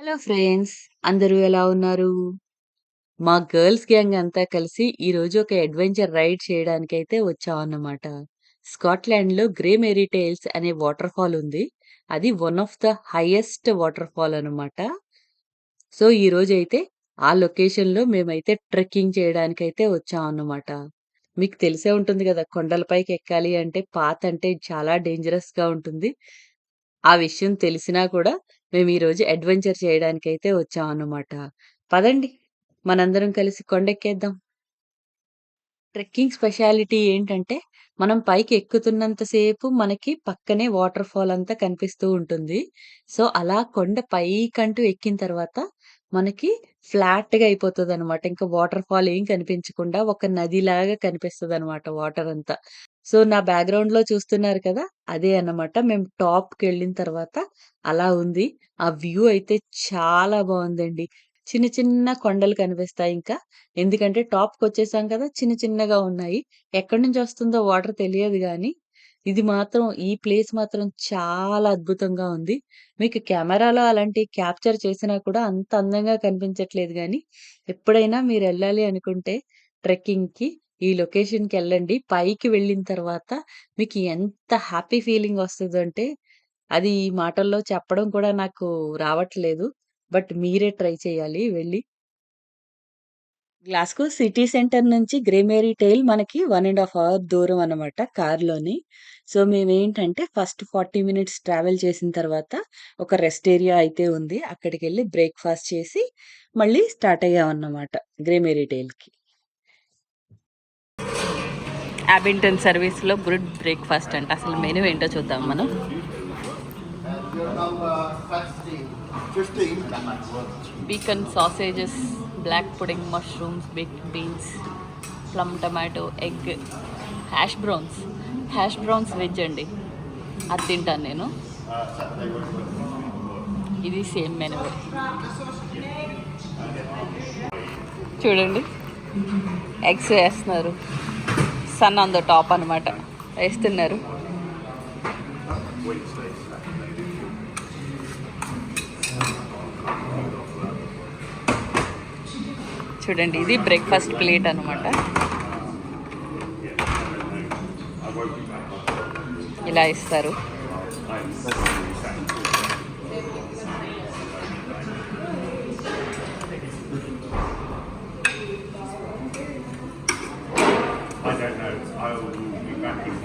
Hello friends, అందరూ ఎలా ఉన్నారు? మా గర్ల్స్ గ్యాంగ్ అంతా కలిసి ఈరోజు ఒక అడ్వెంచర్ రైడ్ చేయడానికైతే వచ్చామన్నమాట. స్కాట్లాండ్‌లో గ్రే మేరీ టేల్స్ అనే వాటర్ ఫాల్ ఉంది. అది one of the highest water fall అనమాట. సో, ఈరోజైతే ఆ లొకేషన్‌లో మేమైతే ట్రెక్కింగ్ చేయడానికైతే వచ్చామన్నమాట. మీకు తెలిసే ఉంటుంది గదా! కొండల పైకి ఎక్కాలి అంటే పాతంటే చాలా డేంజరస్‌గా ఉంటుంది. ఆ విషయం తెలిసినా కూడా మేము ఈరోజు అడ్వెంచర్ చేయడానికైతే వచ్చామన్నమాట. పదండి మనందరం కలిసి కొండెక్కేద్దాం. ట్రెక్కింగ్ స్పెషాలిటీ ఏంటంటే, మనం పైకి ఎక్కుతున్నంత సేపు మనకి పక్కనే వాటర్ ఫాల్ అంతా కనిపిస్తూ ఉంటుంది. సో, అలా కొండ పైకంటూ ఎక్కిన తర్వాత మనకి ఫ్లాట్‌గా అయిపోతదనమాట. ఇంకా వాటర్ ఫాల్ ఏం కనిపించకుండా ఒక నదిలాగా కనిపిస్తదనమాట వాటర్ అంతా. సో, నా బ్యాక్‌గ్రౌండ్‌లో చూస్తున్నారు కదా! అదే అన్నమాట. మేము టాప్‌కెళ్ళిన తర్వాత అలా ఉంది. ఆ వ్యూ అయితే చాలా బావుందండి. చిన్న చిన్న కొండలు కనిపిస్తాయింకా. ఎందుకంటే టాప్‌కొచ్చేసాం కదా! చిన్న చిన్నగా ఉన్నాయి. ఎక్కడి నుంచొస్తుందో వాటర్ తెలియదు గానీ, ఇది మాత్రం ఈ ప్లేస్ మాత్రం చాలా అద్భుతంగా ఉంది. మీకు కెమెరాలో అలాంటియి క్యాప్చర్ చేసినా కూడా అంత అందంగా కనిపించట్లేదు గానీ, ఎప్పుడైనా మీరెళ్ళాలి అనుకుంటే ట్రెక్కింగ్‌కి ఈ లొకేషన్‌కెళ్ళండి. పైకి వెళ్ళిన తర్వాత మీకు ఎంత హ్యాపీ ఫీలింగొస్తదంటే, అది మాటల్లో చెప్పడం కూడా నాకు రావట్లేదు. బట్ మీరే ట్రై చేయాలి వెళ్ళి. గ్లాస్గో సిటీ సెంటర్ నుంచి గ్రే మేరీ టైల్ మనకి 1 ½ అవర్ దూరం అన్నమాట కార్‌లోని. సో, మేమేంటంటే ఫస్ట్ 40 మినిట్స్ ట్రావెల్ చేసిన తర్వాత ఒక రెస్ట్ ఏరియా అయితే ఉంది. అక్కడికెళ్ళి బ్రేక్‌ఫాస్ట్ చేసి మళ్ళీ స్టార్ట్ అయ్యామన్నమాట గ్రే మేరీ టైల్‌కి. అబింటన్ సర్వీస్‌లో గుడ్ బ్రేక్‌ఫాస్ట్ అంట. అసలు మెనూ ఏంటో చూద్దాం మనం. Your number 15. Bacon sausages, black pudding, mushrooms, baked beans, plum tomato, egg, hash browns. Hash browns veg అండి. అది తింటాను నేను. ఇది సేమ్ మెనూ. చూడండి, ఎగ్స్ వేస్తున్నారు. సన్ ఆన్ ద టాప్ అనమాట వేస్తున్నారు. చూడండి, ఇది బ్రేక్ఫాస్ట్ ప్లేట్ అనమాట. ఇలా ఇస్తారు. I don't know. I will be back in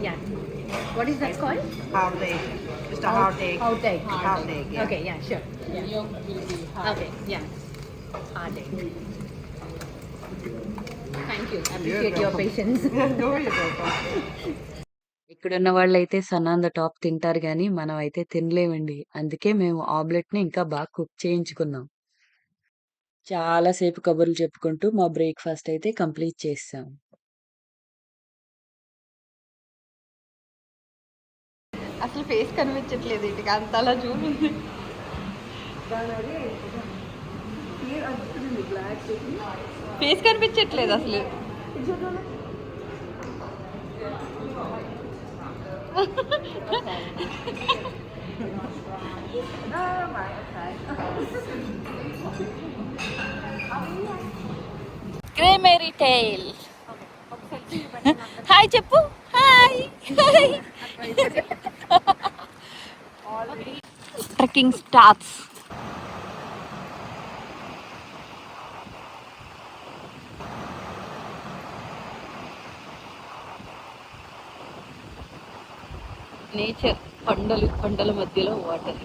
Yeah. What is that called? Half egg. Just a hard egg. Hard egg. Hard egg, yeah. Okay, yeah, sure. Yeah. Okay, yeah. Hard egg. Thank you. Appreciate your patience. No, you're welcome. ఇక్కడున్న వాళ్ళైతే sun on the top తింటారు గానీ, మనం అయితే తినలేమండి. అందుకే మేము ఆమ్లెట్‌ని ఇంకా బాగా కుక్ చేయించుకున్నాం. చాలా సేపు కబుర్లు చెప్పుకుంటూ మా బ్రేక్‌ఫాస్ట్ అయితే కంప్లీట్ చేసేసాం. అసలు ఫేస్ కనిపించట్లేదు ఇటుక అంతలా చూడండి. ఫేస్ కనిపించట్లేదు అసలు. Grey Mare's Tail. హాయ్ చెప్పు. Hi hi. Trekking starts. Nature, కొండల మధ్యలో water.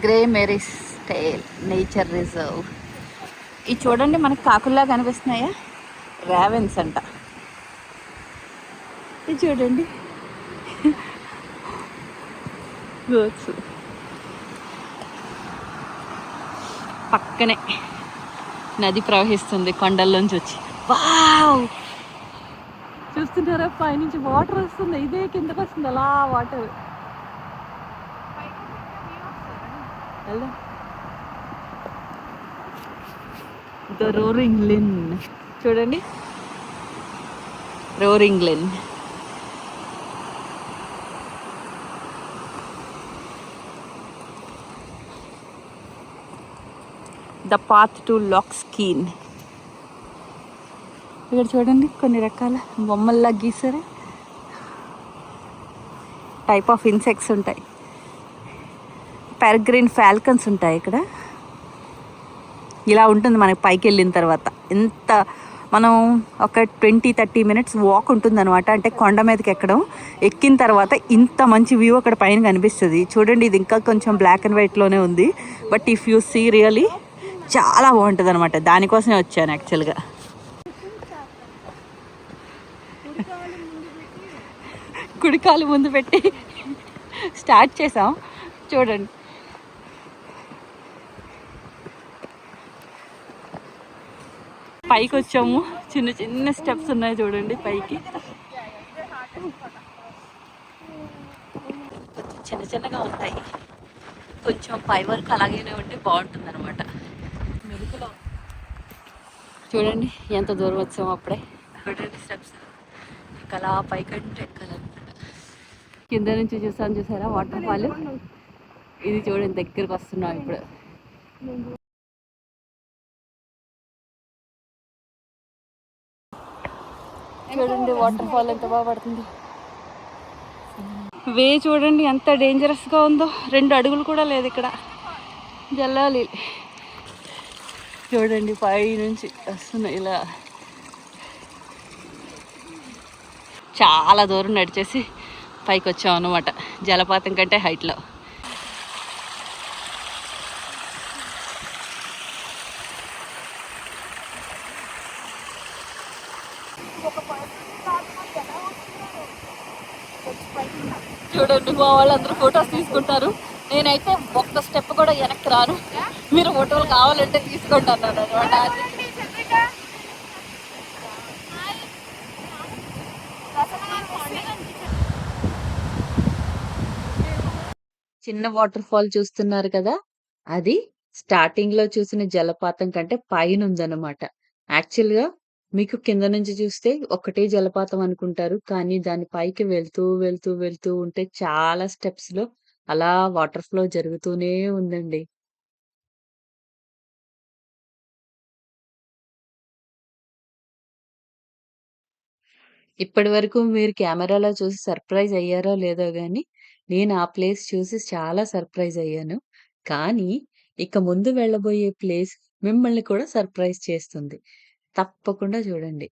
Grey Mare's Tail Nature Reserve. ఇది చూడండి, మనకి కాకుల్లా కనిపిస్తున్నాయా? రావెన్స్ అంట. ఇది చూడండి, గోట్స్. పక్కనే నది ప్రవహిస్తుంది కొండల్లోంచి వచ్చి. వావ్, చూస్తున్నారా? పైనుంచి వాటర్ వస్తుంది. ఇదే కిందకు వస్తుంది అలా వాటర్. వెళ్దాం. ద రోరింగ్ లిన్ చూడండి, Roaring Linn. The path to Loch Skeen. ఇక్కడ చూడండి కొన్ని రకాల బొమ్మల్లా గీసారు. టైప్ ఆఫ్ ఇన్సెక్ట్స్ ఉంటాయి. పెరగ్రీన్ ఫాల్కన్స్ ఉంటాయి ఇక్కడ. ఇలా ఉంటుంది మనకి పైకి వెళ్ళిన తర్వాత. ఎంత మనం ఒక 20-30 మినిట్స్ వాక్ ఉంటుంది అనమాట. అంటే కొండ మీదకి ఎక్కిన తర్వాత ఇంత మంచి వ్యూ అక్కడ పైన కనిపిస్తుంది. చూడండి, ఇది ఇంకా కొంచెం బ్లాక్ అండ్ వైట్లోనే ఉంది. But if you see really చాలా బాగుంటుంది అనమాట. దానికోసమే వచ్చాను యాక్చువల్గా. కుడికాలు ముందు పెట్టి స్టార్ట్ చేసాం. చూడండి, పైకి వచ్చాము. చిన్న చిన్న స్టెప్స్ ఉన్నాయి చూడండి పైకి. కొంచెం చిన్న చిన్నగా ఉంటాయి. కొంచెం పై వరకు అలాగే ఉంటే బాగుంటుంది అనమాట. మెరుపులో చూడండి ఎంత దూరం వచ్చాము అప్పుడే. చూడండి స్టెప్స్ అలా పైకంటే ఎక్కాలన్నమాట. కింద నుంచి చూసారా వాటర్ ఫాల్. ఇది చూడండి దగ్గరకు వస్తున్నాం ఇప్పుడు. చూడండి వాటర్ ఫాల్ ఎంత బాగా పడుతుంది. వే చూడండి ఎంత డేంజరస్గా ఉందో. 2 అడుగులు కూడా లేదు ఇక్కడ. జల్లాలి. చూడండి పై నుంచి వస్తున్నాయి ఇలా. చాలా దూరం నడిచేసి పైకి వచ్చాం అన్నమాట, జలపాతం కంటే హైట్లో. చూడండి మా వాళ్ళందరూ ఫొటోస్ తీసుకుంటారు. నేనైతే ఒక్క స్టెప్ కూడా వెనక్కి రాను. మీరు ఫోటోలు కావాలంటే తీసుకోండి అన్నాడు అనమాట. చిన్న వాటర్ ఫాల్ చూస్తున్నారు కదా, అది స్టార్టింగ్ లో చూసిన జలపాతం కంటే పైన ఉందన్నమాట. యాక్చువల్ గా మీకు కింద నుంచి చూస్తే ఒకటే జలపాతం అనుకుంటారు. కానీ దాని పైకి వెళ్తూ వెళ్తూ వెళ్తూ ఉంటే చాలా స్టెప్స్ లో అలా వాటర్ ఫ్లో జరుగుతూనే ఉందండి. ఇప్పటి వరకు మీరు కెమెరాలో చూసి సర్ప్రైజ్ అయ్యారో లేదో గానీ, నేను ఆ ప్లేస్ చూసి చాలా సర్ప్రైజ్ అయ్యాను. కానీ ఇక ముందు వెళ్ళబోయే ప్లేస్ మిమ్మల్ని కూడా సర్ప్రైజ్ చేస్తుంది. తప్పకుండా చూడండి.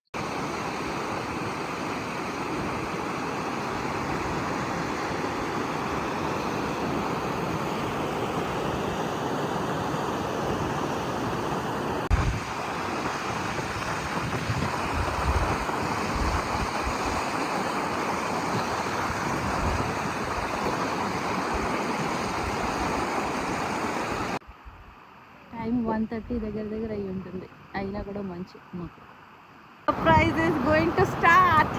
టైం 1:30 దగ్గర అయ్యి ఉంటుంది. అయినా కూడా మంచి మాకు. Surprise is going to start.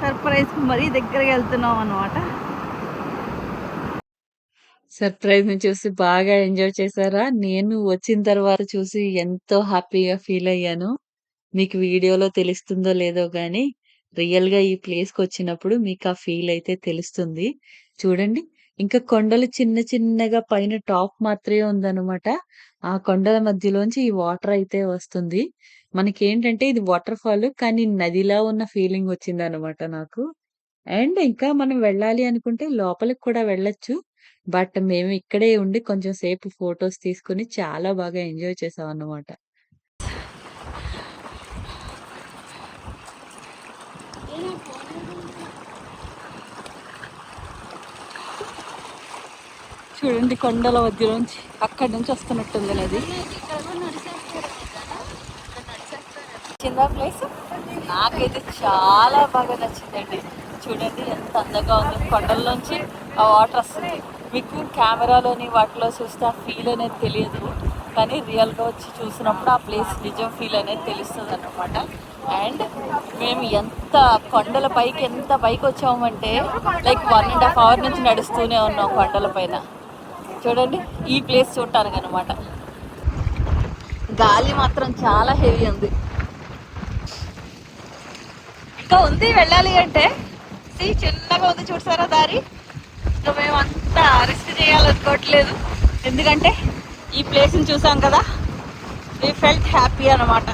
Surprise మరీ దగ్గరకి వెళ్తున్నాం అన్నమాట. సర్ప్రైజ్ ని చూసి బాగా ఎంజాయ్ చేశారా? నేను వచ్చిన తర్వాత చూసి ఎంతో హ్యాపీగా ఫీల్ అయ్యాను. మీకు వీడియోలో తెలుస్తుందో లేదో గానీ, రియల్‌గా ఈ ప్లేస్‌కొచ్చినప్పుడు మీకు ఆ ఫీల్ అయితే తెలుస్తుంది. చూడండి, ఇంకా కొండలు చిన్న చిన్నగా పైన టాప్ మాత్రమే ఉందన్నమాట. ఆ కొండల మధ్యలోంచి ఈ వాటర్ అయితే వస్తుంది. మనకేంటంటే ఇది వాటర్ ఫాల్ కానీ నదిలా ఉన్న ఫీలింగ్ వచ్చిందన్నమాట నాకు. అండ్ ఇంకా మనం వెళ్ళాలి అనుకుంటే లోపలికి కూడా వెళ్ళొచ్చు. బట్ మేము ఇక్కడే ఉండి కొంచెం సేపు ఫోటోస్ తీసుకొని చాలా బాగా ఎంజాయ్ చేసామన్నమాట. చూడండి కొండల మధ్యలోంచి అక్కడి నుంచి వస్తున్నట్టుంది నది. నచ్చిందా ప్లేస్? నాకైతే చాలా బాగా నచ్చిందండి. చూడండి ఎంత అందంగా ఉందో. కొండల్లోంచి ఆ వాటర్ వస్తుంది. మీకు కెమెరాలోని వాటిలో చూస్తే ఆ ఫీల్ అనేది తెలియదు, కానీ రియల్గా వచ్చి చూసినప్పుడు ఆ ప్లేస్ నిజం ఫీల్ అనేది తెలుస్తుంది అన్నమాట. అండ్ మేము ఎంత కొండల పైకి ఎంత పైకి వచ్చామంటే లైక్ 1.5 అవర్ నుంచి నడుస్తూనే ఉన్నాం కొండల పైన. చూడండి ఈ ప్లేస్ చూడటానికి అనమాట. గాలి మాత్రం చాలా హెవీ ఉంది. ఇంకా ఉంది వెళ్ళాలి అంటే. చిన్నగా ఉంది చూసారా దారి. ఇంకా మేము అంతా రిస్క్ చేయాలనుకోవట్లేదు, ఎందుకంటే ఈ ప్లేస్ని చూసాం కదా, వి ఫెల్ట్ హ్యాపీ అనమాట.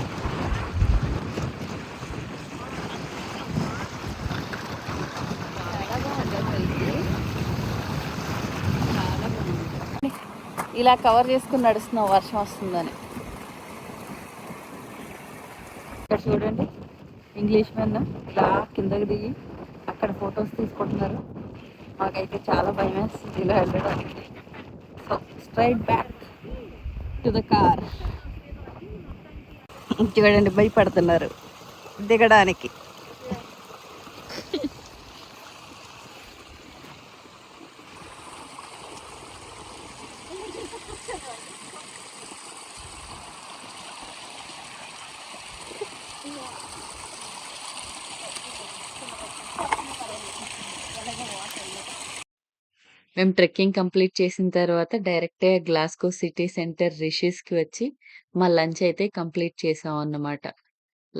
ఇలా కవర్ చేసుకుని నడుస్తున్నాం వర్షం వస్తుందని. ఇక్కడ చూడండి, ఇంగ్లీష్ మెన్ ఇలా కిందకి దిగి అక్కడ ఫొటోస్ తీసుకుంటున్నారు. మాకైతే చాలా భయం వేస్తుంది ఇలా వెళ్ళడానికి. So straight back to the car. చూడండి, భయపడుతున్నారు దిగడానికి. మేము ట్రెక్కింగ్ కంప్లీట్ చేసిన తర్వాత డైరెక్ట్‌గా గ్లాస్గో సిటీ సెంటర్ రిషిస్‌కి వచ్చి మా లంచ్ అయితే కంప్లీట్ చేసాం అన్నమాట.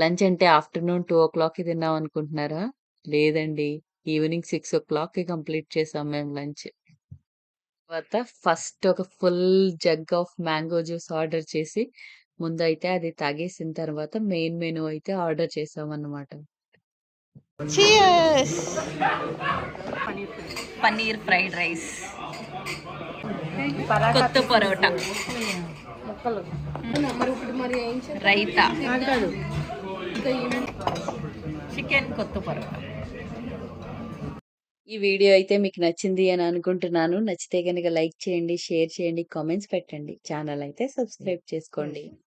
లంచ్ అంటే ఆఫ్టర్‌నూన్ 2:00కి తిన్నాం అనుకుంటున్నారా? లేదండి. ఈవినింగ్ 6:00కి కంప్లీట్ చేసాం మేము లంచ్. తర్వాత ఫస్ట్ ఒక full jug of mango juice order చేసి, ముందైతే అది తాగేసిన తర్వాత మెయిన్ మెనూ అయితే ఆర్డర్ చేసామన్నమాట. Cheers! పన్నీర్ ఫ్రైడ్ రైస్, కొత్త పరోటా, రైతా, చికెన్ కొత్త పరోటా. ఈ వీడియో అయితే మీకు నచ్చింది అని అనుకుంటున్నాను. నచ్చితే గనుక లైక్ చేయండి, షేర్ చేయండి, కామెంట్స్ పెట్టండి. ఛానల్ అయితే సబ్స్క్రైబ్ చేసుకోండి.